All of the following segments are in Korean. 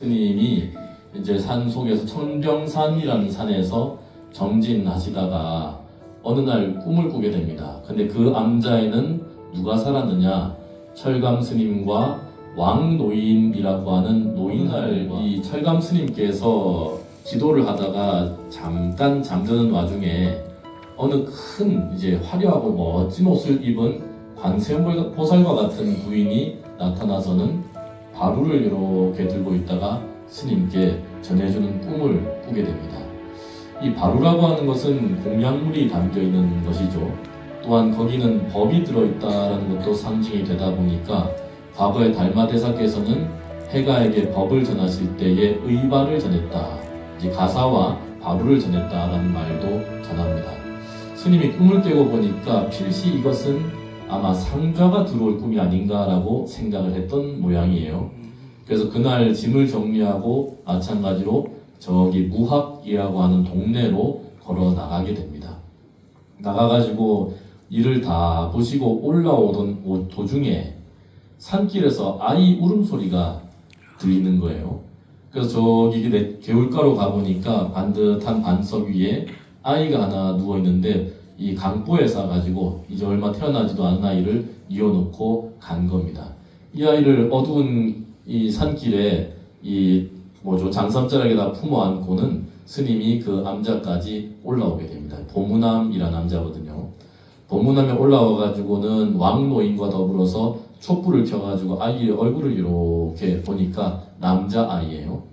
스님이 이제 산 속에서 청정산이라는 산에서 정진하시다가 어느 날 꿈을 꾸게 됩니다. 근데 그 암자에는 누가 살았느냐? 철감 스님과 왕노인이라고 하는 노인을 이 철감 스님께서 기도를 하다가 잠깐 잠드는 와중에 어느 큰 이제 화려하고 멋진 옷을 입은 관세음보살과 같은 부인이 나타나서는 바루를 이렇게 들고 있다가 스님께 전해주는 꿈을 꾸게 됩니다. 이 바루라고 하는 것은 공약물이 담겨 있는 것이죠. 또한 거기는 법이 들어있다는 것도 상징이 되다 보니까 과거에 달마대사께서는 해가에게 법을 전하실 때에 의발을 전했다, 이제 가사와 바루를 전했다라는 말도 전합니다. 스님이 꿈을 깨고 보니까 필시 이것은 아마 상좌가 들어올 꿈이 아닌가라고 생각을 했던 모양이에요. 그래서 그날 짐을 정리하고 마찬가지로 저기 무학이라고 하는 동네로 걸어 나가게 됩니다. 나가가지고 일을 다 보시고 올라오던 도중에 산길에서 아이 울음소리가 들리는 거예요. 그래서 저기 개울가로 가보니까 반듯한 반석 위에 아이가 하나 누워있는데 이 강보에 싸가지고 이제 얼마 태어나지도 않은 아이를 이어놓고 간 겁니다. 이 아이를 어두운 이 산길에 장삼자락에다 품어 안고는 스님이 그 암자까지 올라오게 됩니다. 보무남이라는 암자거든요. 보무남에 올라와가지고는 왕노인과 더불어서 촛불을 켜가지고 아이의 얼굴을 이렇게 보니까 남자아이예요.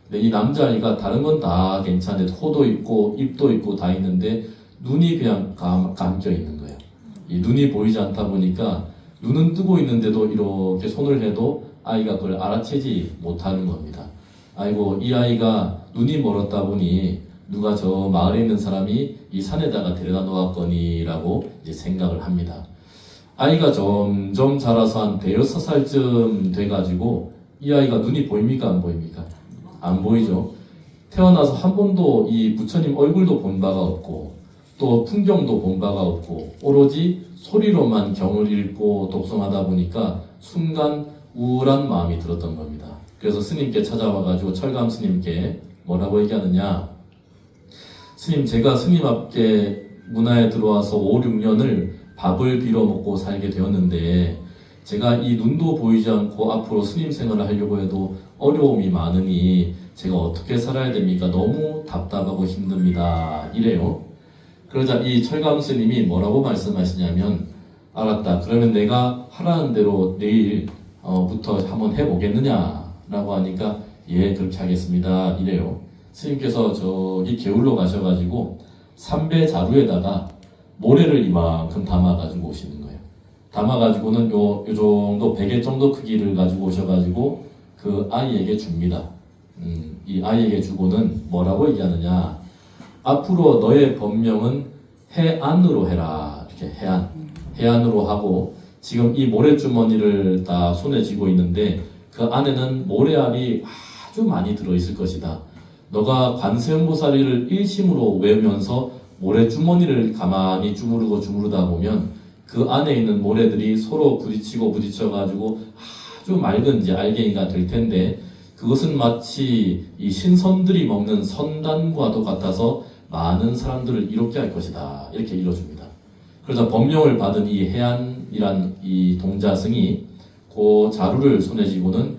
근데 이 남자아이가 다른 건 다 괜찮은데 코도 있고 입도 있고 다 있는데 눈이 그냥 감겨 있는 거예요. 이 눈이 보이지 않다 보니까 눈은 뜨고 있는데도 이렇게 손을 해도 아이가 그걸 알아채지 못하는 겁니다. 아이고, 이 아이가 눈이 멀었다 보니 누가 저 마을에 있는 사람이 이 산에다가 데려다 놓았거니라고 이제 생각을 합니다. 아이가 점점 자라서 한 5살쯤 돼가지고 이 아이가 눈이 보입니까? 안 보입니까? 안 보이죠. 태어나서 한 번도 이 부처님 얼굴도 본 바가 없고 또 풍경도 본 바가 없고 오로지 소리로만 경을 읽고 독송하다 보니까 순간 우울한 마음이 들었던 겁니다. 그래서 스님께 찾아와가지고 철감 스님께 뭐라고 얘기하느냐? 스님, 제가 스님 앞에 문화에 들어와서 5, 6년을 밥을 빌어먹고 살게 되었는데 제가 이 눈도 보이지 않고 앞으로 스님 생활을 하려고 해도 어려움이 많으니 제가 어떻게 살아야 됩니까? 너무 답답하고 힘듭니다. 이래요. 그러자 이 철감 스님이 뭐라고 말씀하시냐면, 알았다, 그러면 내가 하라는 대로 내일부터 한번 해보겠느냐 라고 하니까 예, 그렇게 하겠습니다. 이래요. 스님께서 저기 개울로 가셔가지고 삼배 자루에다가 모래를 이만큼 담아가지고 오시는 거예요. 담아가지고는 요 정도 베개 정도 크기를 가지고 오셔가지고 그 아이에게 줍니다. 이 아이에게 주고는 뭐라고 얘기하느냐? 앞으로 너의 법명은 해안으로 해라. 이렇게 해안으로 하고, 지금 이 모래주머니를 다 손에 쥐고 있는데 그 안에는 모래알이 아주 많이 들어있을 것이다. 너가 관세음보살을 일심으로 외우면서 모래주머니를 가만히 주무르다 보면 그 안에 있는 모래들이 서로 부딪혀가지고 아주 맑은 이제 알갱이가 될 텐데, 그것은 마치 이 신선들이 먹는 선단과도 같아서 많은 사람들을 이롭게 할 것이다. 이렇게 읽어줍니다. 그래서 법명을 받은 이 해안이란 이 동자승이 그 자루를 손에 쥐고는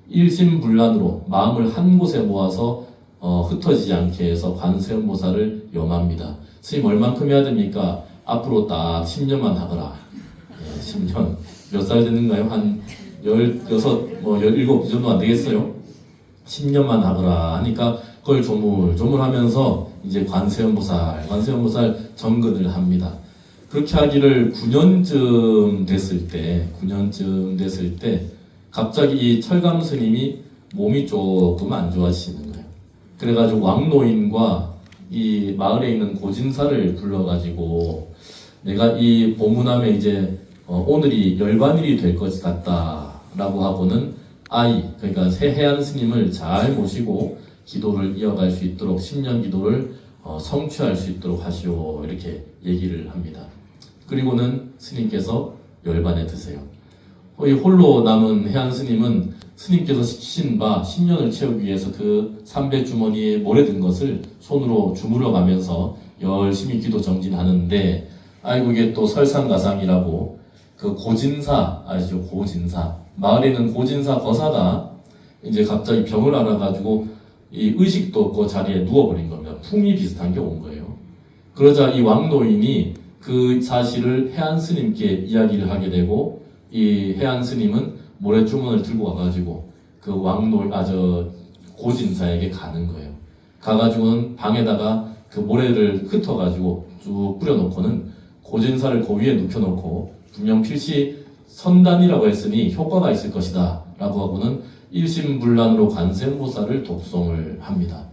일심불란으로 마음을 한 곳에 모아서 흩어지지 않게 해서 관세음보살을 염합니다. 스님, 얼만큼 해야 됩니까? 앞으로 딱 10년만 하거라. 예, 10년. 몇 살 됐는가요? 한 16, 17, 이 정도 안 되겠어요? 10년만 하거라 하니까 그걸 조물조물하면서 이제 관세음보살 정근을 합니다. 그렇게 하기를 9년쯤 됐을 때 갑자기 이 철감 스님이 몸이 조금 안 좋아지시는 거예요. 그래가지고 왕노인과 이 마을에 있는 고진사를 불러가지고 내가 이 보문함에 이제 오늘이 열반일이 될 것 같다라고 하고는 그러니까 해안 스님을 잘 모시고 기도를 이어갈 수 있도록 10년 기도를 성취할 수 있도록 하시오, 이렇게 얘기를 합니다. 그리고는 스님께서 열반에 드세요. 이 홀로 남은 해안 스님은 스님께서 시키신 바 10년을 채우기 위해서 그 300주머니에 모래 든 것을 손으로 주물러 가면서 열심히 기도 정진하는데, 아이고 이게 또 설상가상이라고 그 고진사 아시죠? 고진사, 마을에 있는 고진사 거사가 이제 갑자기 병을 앓아가지고 이 의식도 없고 자리에 누워버린 겁니다. 풍이 비슷한 게 온 거예요. 그러자 이 왕노인이 그 사실을 해안 스님께 이야기를 하게 되고, 이 해안 스님은 모래주머니를 들고 와가지고 그 고진사에게 가는 거예요. 가가지고는 방에다가 그 모래를 흩어가지고 쭉 뿌려놓고는 고진사를 그 위에 눕혀놓고, 분명 필시 선단이라고 했으니 효과가 있을 것이다 라고 하고는 일심불란으로 관세음보살을 독송을 합니다.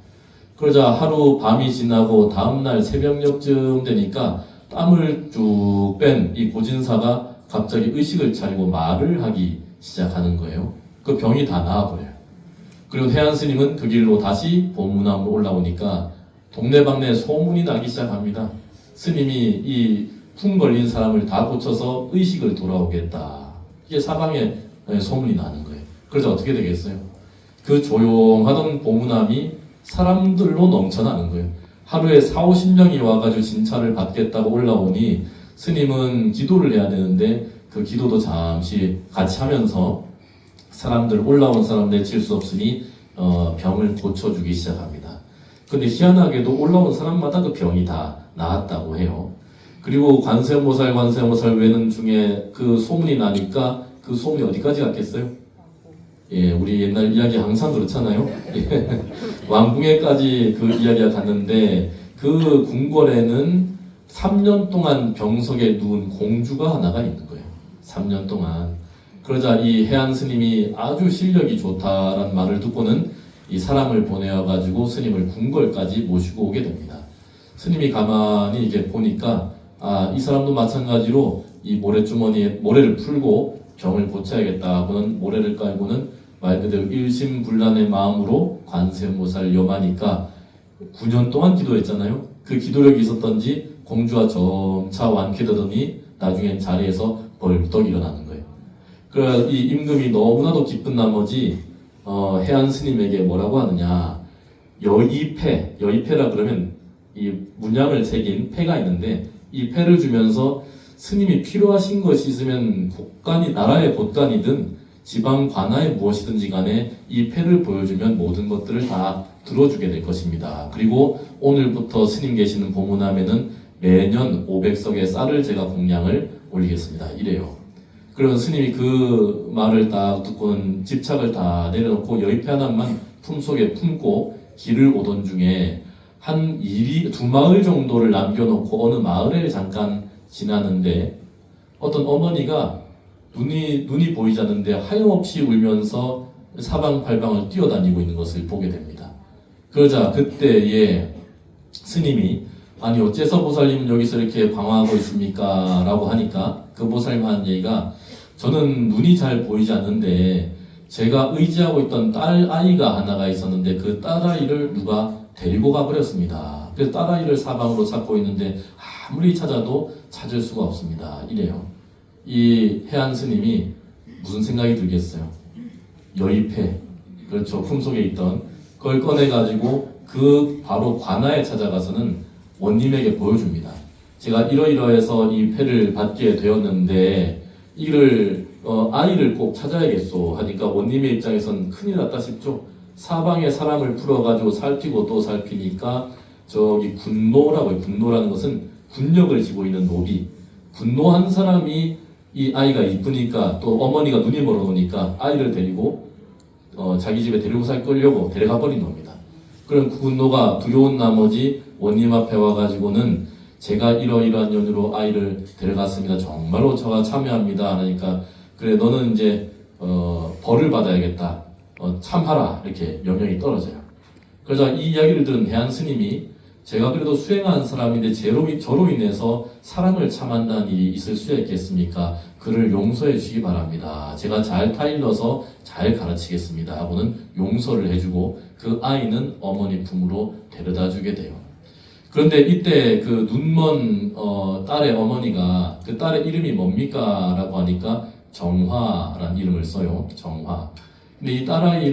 그러자 하루 밤이 지나고 다음날 새벽녘쯤 되니까 땀을 쭉 뺀 이 고진사가 갑자기 의식을 차리고 말을 하기 시작하는 거예요. 그 병이 다 나아버려요. 그리고 해안 스님은 그 길로 다시 보문암으로 올라오니까 동네방네 소문이 나기 시작합니다. 스님이 이 풍 걸린 사람을 다 고쳐서 의식을 돌아오겠다. 이게 사방에 소문이 나는 거예요. 그래서 어떻게 되겠어요? 그 조용하던 보문암이 사람들로 넘쳐나는 거예요. 하루에 40~50명이 와가지고 진찰을 받겠다고 올라오니 스님은 기도를 해야 되는데 그 기도도 잠시 같이 하면서 올라온 사람들 내칠 수 없으니 병을 고쳐주기 시작합니다. 근데 희한하게도 올라온 사람마다 그 병이 다 나았다고 해요. 그리고 관세음보살 외는 중에 그 소문이 나니까 그 소문이 어디까지 갔겠어요? 예, 우리 옛날 이야기 항상 그렇잖아요. 예, 왕궁에까지 그 이야기가 갔는데, 그 궁궐에는 3년 동안 병석에 누운 공주가 하나가 있는 거예요. 3년 동안. 그러자 이 해안 스님이 아주 실력이 좋다라는 말을 듣고는 이 사람을 보내어가지고 스님을 궁궐까지 모시고 오게 됩니다. 스님이 가만히 이제 보니까 이 사람도 마찬가지로 이 모래주머니에 모래를 풀고 병을 고쳐야겠다 하고는 모래를 깔고는 말 그대로 일심불란의 마음으로 관세음보살을 염하니까 9년 동안 기도했잖아요. 그 기도력이 있었던지 공주가 점차 완쾌되더니 나중엔 자리에서 벌떡 일어나는 거예요. 그래서 이 임금이 너무나도 기쁜 나머지 해안 스님에게 뭐라고 하느냐, 여의패라 그러면 이 문양을 새긴 패가 있는데, 이 패를 주면서 스님이 필요하신 것이 있으면 나라의 곳간이든 지방 관아에 무엇이든지 간에 이 패를 보여주면 모든 것들을 다 들어주게 될 것입니다. 그리고 오늘부터 스님 계시는 보문암에는 매년 500석의 쌀을 제가 공양을 올리겠습니다. 이래요. 그러면 스님이 그 말을 딱 듣고는 집착을 다 내려놓고 여의패 하나만 품속에 품고 길을 오던 중에 한 2마을 정도를 남겨놓고 어느 마을에 잠깐 지나는데 어떤 어머니가 눈이 보이지 않는데 하염없이 울면서 사방팔방을 뛰어다니고 있는 것을 보게 됩니다. 그러자 그때에 스님이 아니 어째서 보살님은 여기서 이렇게 방황하고 있습니까? 라고 하니까 그 보살님 하는 얘기가, 저는 눈이 잘 보이지 않는데 제가 의지하고 있던 딸아이가 하나가 있었는데 그 딸아이를 누가 데리고 가버렸습니다. 그래서 딸아이를 사방으로 찾고 있는데 아무리 찾아도 찾을 수가 없습니다. 이래요. 이 해안 스님이 무슨 생각이 들겠어요? 여의패, 그렇죠, 품속에 있던 그걸 꺼내가지고 그 바로 관아에 찾아가서는 원님에게 보여줍니다. 제가 이러이러해서 이 패를 받게 되었는데 이를 아이를 꼭 찾아야겠소 하니까 원님의 입장에선 큰일 났다 싶죠. 사방에 사람을 풀어가지고 살피고 또 살피니까 저기 군노라고 해요. 군노라는 것은 군력을 지고 있는 노비. 군노한 사람이 이 아이가 이쁘니까 또 어머니가 눈이 멀어놓으니까 아이를 데리고 자기 집에 데리고 살 거려고 데려가 버린 겁니다. 그럼 그 군노가 두려운 나머지 원님 앞에 와가지고는 제가 이러이러한 연유로 아이를 데려갔습니다. 정말로 저가 참여합니다. 하니까 그래 너는 이제 벌을 받아야겠다. 참하라 이렇게 명령이 떨어져요. 그러자 이 이야기를 들은 해안 스님이 제가 그래도 수행한 사람인데 저로 인해서 사람을 참한다는 일이 있을 수 있겠습니까? 그를 용서해 주시기 바랍니다. 제가 잘 타일러서 잘 가르치겠습니다 하고는 용서를 해주고 그 아이는 어머니 품으로 데려다 주게 돼요. 그런데 이때 그 눈먼 딸의 어머니가 그 딸의 이름이 뭡니까? 라고 하니까 정화라는 이름을 써요. 정화. 근데 이 딸아이에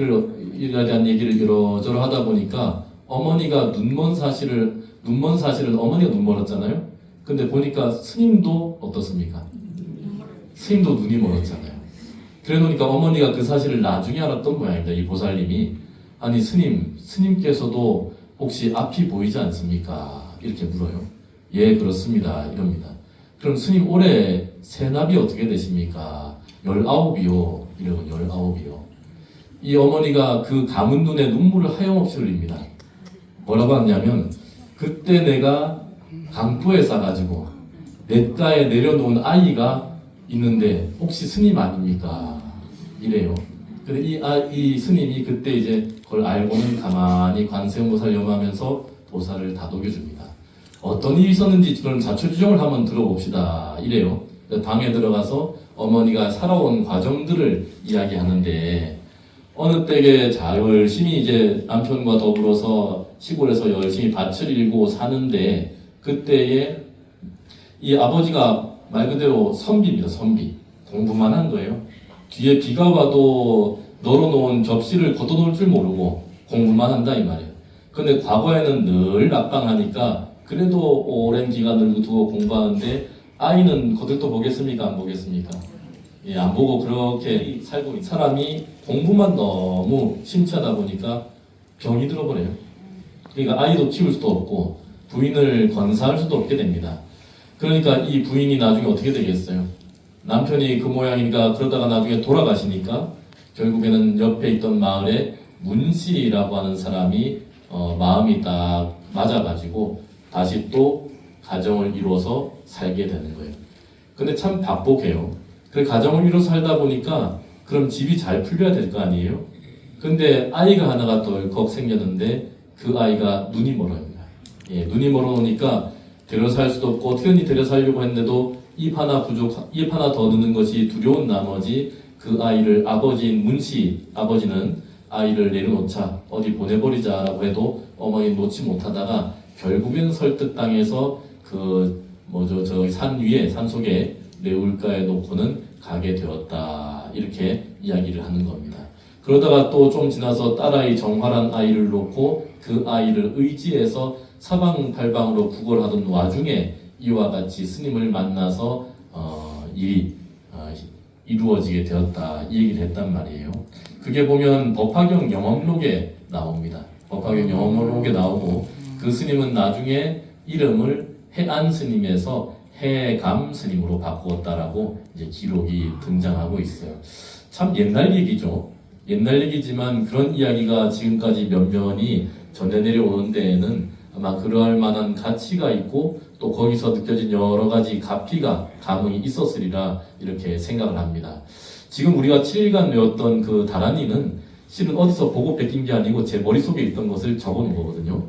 대한 얘기를 이러저러 하다 보니까 어머니가 눈먼 사실은 어머니가 눈 멀었잖아요. 근데 보니까 스님도 어떻습니까? 스님도 눈이 멀었잖아요. 그래 놓으니까 어머니가 그 사실을 나중에 알았던 모양입니다. 이 보살님이. 아니 스님께서도 혹시 앞이 보이지 않습니까? 이렇게 물어요. 예, 그렇습니다. 이럽니다. 그럼 스님 올해 세납이 어떻게 되십니까? 19이요. 이러면 19이요. 이 어머니가 그 감은 눈에 눈물을 하염없이 흘립니다. 뭐라고 하냐면 그때 내가 강도에 싸가지고 냇가에 내려놓은 아이가 있는데 혹시 스님 아닙니까? 이래요. 근데 이 스님이 그때 이제 그걸 알고는 가만히 관세음보살 염하면서 보살을 다독여줍니다. 어떤 일이 있었는지 그런 자초지종을 한번 들어봅시다. 이래요. 방에 들어가서 어머니가 살아온 과정들을 이야기하는데 어느 때에 열심히 이제 남편과 더불어서 시골에서 열심히 밭을 일고 사는데 그때에 이 아버지가 말 그대로 선비입니다. 선비. 공부만 한 거예요. 뒤에 비가 와도 널어놓은 접시를 걷어놓을 줄 모르고 공부만 한다 이 말이에요. 근데 과거에는 늘 낙방하니까 그래도 오랜 기간을 두고 공부하는데 아이는 거들떠 보겠습니까? 안 보겠습니까? 예, 안 보고 그렇게 살고 있는 사람이 공부만 너무 심취하다 보니까 병이 들어버려요. 그러니까 아이도 키울 수도 없고 부인을 건사할 수도 없게 됩니다. 그러니까 이 부인이 나중에 어떻게 되겠어요? 남편이 그 모양이니까 그러다가 나중에 돌아가시니까 결국에는 옆에 있던 마을에 문씨라고 하는 사람이 마음이 딱 맞아가지고 다시 또 가정을 이루어서 살게 되는 거예요. 근데 참 박복해요. 그 가정을 이루어서 살다 보니까 그럼 집이 잘 풀려야 될 거 아니에요? 근데 아이가 하나가 덜컥 생겼는데 그 아이가 눈이 멀어입니다. 예, 눈이 멀어 놓으니까 데려 살 수도 없고 어떻게든 데려 살려고 했는데도 입 하나 더 넣는 것이 두려운 나머지 그 아이를 아버지인 문씨 아버지는 아이를 내려놓자 어디 보내버리자라고 해도 어머니 놓지 못하다가 결국엔 설득당해서 저기 산 속에 내울가에 놓고는 가게 되었다. 이렇게 이야기를 하는 겁니다. 그러다가 또 좀 지나서 딸아이 정화란 아이를 놓고 그 아이를 의지해서 사방팔방으로 구걸하던 와중에 이와 같이 스님을 만나서 일이 이루어지게 되었다. 이 얘기를 했단 말이에요. 그게 보면 법화경 영업록에 나옵니다. 법화경 영업록에 나오고 그 스님은 나중에 이름을 해안 스님에서 해감 스님으로 바꾸었다라고 이제 기록이 등장하고 있어요. 참 옛날 얘기죠. 옛날 얘기지만 그런 이야기가 지금까지 면면이 전해 내려오는 데에는 아마 그러할 만한 가치가 있고 또 거기서 느껴진 여러 가지 감흥이 있었으리라 이렇게 생각을 합니다. 지금 우리가 7일간 외웠던 그 다란이는 실은 어디서 보고 뺏긴 게 아니고 제 머릿속에 있던 것을 적어 놓은 거거든요.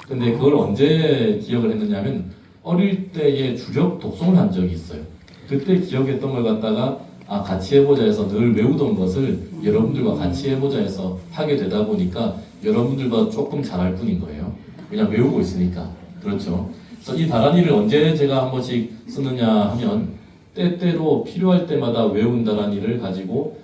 근데 그걸 언제 기억을 했느냐면 어릴 때에 주력 독송을 한 적이 있어요. 그때 기억했던 걸 갖다가 같이 해보자 해서 늘 외우던 것을 여러분들과 같이 해보자 해서 하게 되다 보니까 여러분들보다 조금 잘할 뿐인 거예요. 그냥 외우고 있으니까. 그렇죠. 그래서 이 다란이를 언제 제가 한 번씩 쓰느냐 하면 때때로 필요할 때마다 외운 다란이를 가지고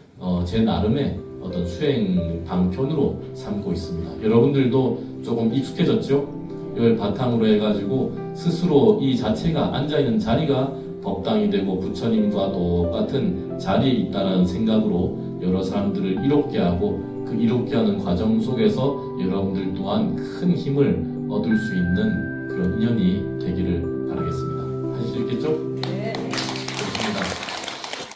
제 나름의 어떤 수행 방편으로 삼고 있습니다. 여러분들도 조금 익숙해졌죠? 이걸 바탕으로 해가지고 스스로 이 자체가 앉아있는 자리가 법당이 되고 부처님과 똑같은 자리에 있다는 생각으로 여러 사람들을 이롭게 하고 그 이롭게 하는 과정 속에서 여러분들 또한 큰 힘을 얻을 수 있는 그런 인연이 되기를 바라겠습니다. 하실 수 있겠죠?